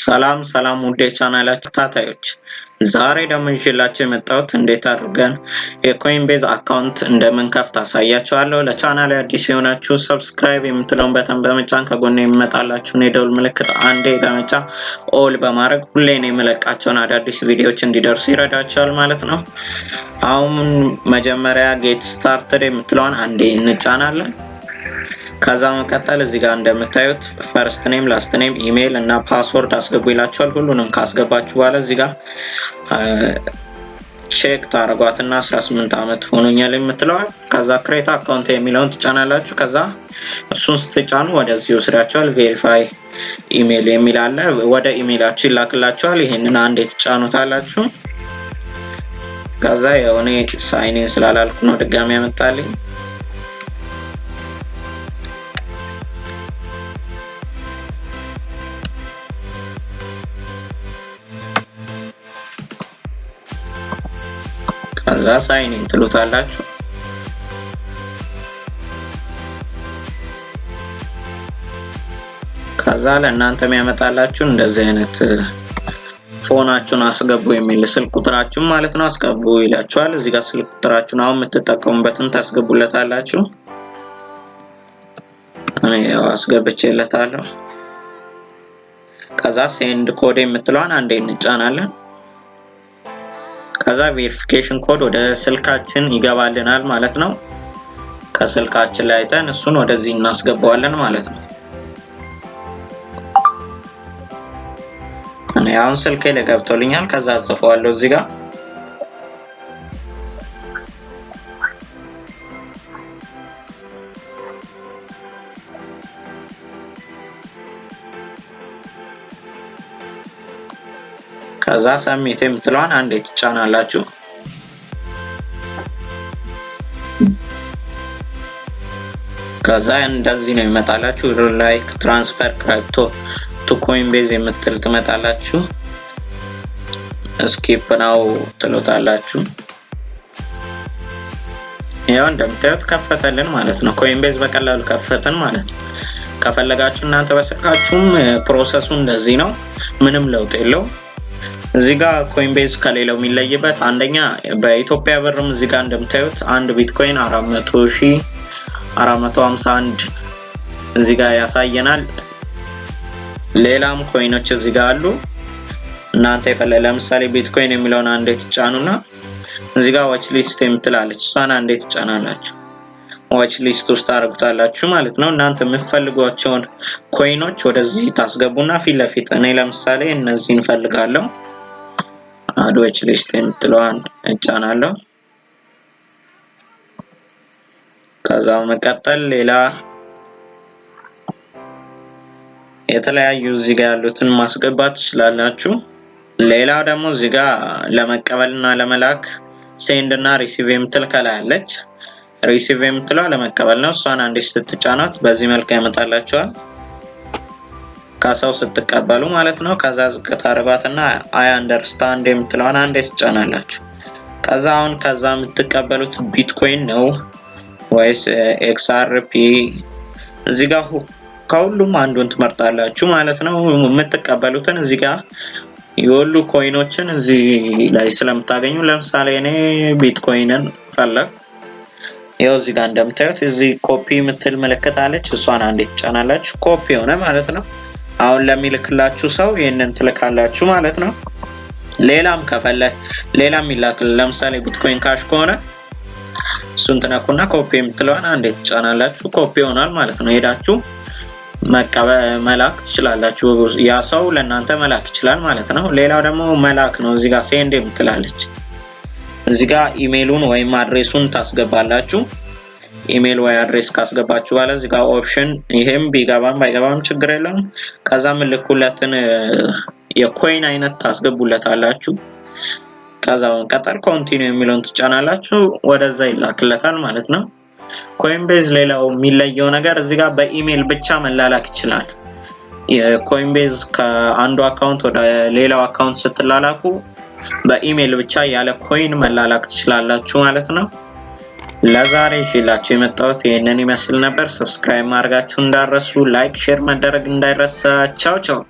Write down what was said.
ሰላም ሰላም ውድ የቻናላችን ተከታታዮች ዛሬ ደግሞ ይዤላችሁ የመጣሁት እንዴት አድርገን የኮይንቤዝ አካውንት እንደምንከፍት አሳያችኋለሁ። ለቻናሌ አዲስ የሆናችሁ ሰብስክራይብ የምትለውን በተን በመጫን ከጎን የሚመጣላችሁን የደውል ምልክት አንዴ በመጫን ኦል በማድረግ ሁሌ ነው የምለቃቸውን አዳዲስ ቪዲዮዎች እንዲደርሱ ይረዳችኋል ማለት ነው። አሁን መጀመሪያ ጌት ስታርትድ የምትለውን አንዴ እንጫናለን። ከዛ መቀጠል እዚህ ጋር እንደምታዩት ፈርስት ኔም ላስት ኔም ኢሜል እና ፓስወርድ አስገቡ ይላችኋል። ሁሉንም ካስገባችሁ በኋላ እዚህ ጋር ቼክ ታረጓትና 18 አመት ሆኖኛል የምትለዋል። ከዛ ክሬት አካውንት የሚለውን ትጫናላችሁ። ከዛ እሱን ስትጫኑ ወደዚህ ይወስዳችኋል። ቬሪፋይ ኢሜል የሚል አለ፣ ወደ ኢሜላችሁ ይላክላችኋል። ይሄንን አንዴ ትጫኑታላችሁ። ከዛ የሆነ ሳይን ኢን ስላላልኩ ነው ድጋሚ ያመጣልኝ። ከዛ ሳይን ኢን ትሉታላችሁ። ከዛ ለእናንተ የሚያመጣላችሁ እንደዚህ አይነት ፎናችሁን አስገቡ የሚል ስልክ ቁጥራችሁን ማለት ነው አስገቡ ይላችኋል። እዚህ ጋር ስልክ ቁጥራችሁን አሁን የምትጠቀሙበትን ታስገቡለታላችሁ። እኔ ያው አስገብቼለታለሁ። ከዛ ሴንድ ኮድ የምትለዋን አንዴ እንጫናለን። ከዛ ቬሪፊኬሽን ኮድ ወደ ስልካችን ይገባልናል ማለት ነው። ከስልካችን ላይ አይተን እሱን ወደዚህ እናስገባዋለን ማለት ነው። እኔ አሁን ስልኬ ላይ ገብቶልኛል። ከዛ አጽፈዋለሁ እዚህ ጋር ከዛ ሰሚት የምትለዋን አንዴ ትጫናላችሁ። ከዛ እንደዚህ ነው ይመጣላችሁ። ላይክ ትራንስፈር ክሪፕቶ ቱ ኮይንቤዝ የምትል ትመጣላችሁ። ስኪፕ ናው ትሉታላችሁ። ያው እንደምታዩት ከፈተልን ማለት ነው። ኮይንቤዝ በቀላሉ ከፈተን ማለት ነው። ከፈለጋችሁ እናንተ በስልካችሁም ፕሮሰሱ እንደዚህ ነው። ምንም ለውጥ የለውም። እዚህ ጋር ኮይንቤዝ ከሌላው የሚለይበት አንደኛ በኢትዮጵያ ብርም እዚህ ጋር እንደምታዩት አንድ ቢትኮይን 400,451 እዚህ ጋር ያሳየናል። ሌላም ኮይኖች እዚህ ጋር አሉ። እናንተ ለምሳሌ ቢትኮይን የሚለውን አንዴ ትጫኑና እዚህ ጋር ዋች ሊስት የምትላለች እሷን አንዴ ትጫናላችሁ። ዋች ሊስት ውስጥ አድርጉታላችሁ ማለት ነው። እናንተ የምትፈልጓቸውን ኮይኖች ወደዚህ ታስገቡና ፊት ለፊት እኔ ለምሳሌ እነዚህን ፈልጋለሁ። አድ ዋች ሊስት የምትለዋን እጫናለሁ። ከዛ መቀጠል ሌላ የተለያዩ እዚህ ጋር ያሉትን ማስገባት ትችላላችሁ። ሌላ ደግሞ እዚህ ጋር ለመቀበልና ለመላክ ሴንድ እና ሪሲቭ የምትል ከላይ አለች። ሪሲቭ የምትለው ለመቀበል ነው። እሷን አንዴ ስትጫኗት በዚህ መልኩ ያመጣላችኋል ከሰው ስትቀበሉ ማለት ነው። ከዛ ዝቅ ታረጋትና አይ አንደርስታንድ የምትለውን አንዴ ትጫናላችሁ። ከዛ አሁን ከዛ የምትቀበሉት ቢትኮይን ነው ወይስ ኤክስአርፒ እዚህ ጋር ከሁሉም አንዱን ትመርጣላችሁ ማለት ነው። የምትቀበሉትን እዚህ ጋር የሁሉ ኮይኖችን እዚህ ላይ ስለምታገኙ ለምሳሌ እኔ ቢትኮይንን ፈለግ ያው እዚህ ጋር እንደምታዩት እዚህ ኮፒ የምትል ምልክት አለች። እሷን አንዴ ትጫናላችሁ። ኮፒ ሆነ ማለት ነው። አሁን ለሚልክላችሁ ሰው ይሄንን ትልካላችሁ ማለት ነው። ሌላም ከፈለክ ሌላም ይላክል ለምሳሌ ቢትኮይን ካሽ ከሆነ እሱን ትነኩና ኮፒ የምትለዋን አንዴ ትጫናላችሁ። ኮፒ ሆኗል ማለት ነው። ሄዳችሁ መላክ ትችላላችሁ። ያ ሰው ለእናንተ መላክ ይችላል ማለት ነው። ሌላው ደግሞ መላክ ነው። እዚህ ጋር ሴንድ የምትላለች እዚህ ጋር ኢሜሉን ወይም አድሬሱን ታስገባላችሁ። ኢሜል ወይ አድሬስ ካስገባችሁ በኋላ እዚህ ጋር ኦፕሽን ይሄም ቢገባም ባይገባም ችግር የለውም። ከዛ ምልኩለትን የኮይን አይነት ታስገቡለታላችሁ። ከዛ ቀጠል ኮንቲኒው የሚለውን ትጫናላችሁ። ወደዛ ይላክለታል ማለት ነው። ኮይንቤዝ ሌላው የሚለየው ነገር እዚህ ጋር በኢሜል ብቻ መላላክ ይችላል። የኮይንቤዝ ከአንዱ አካውንት ወደ ሌላው አካውንት ስትላላኩ በኢሜል ብቻ ያለ ኮይን መላላክ ትችላላችሁ ማለት ነው። ለዛሬ ይዤላችሁ የመጣሁት ይሄንን ይመስል ነበር። ሰብስክራይብ ማድረጋችሁ እንዳትረሱ፣ ላይክ ሼር ማድረግ እንዳይረሳ። ቻው ቻው።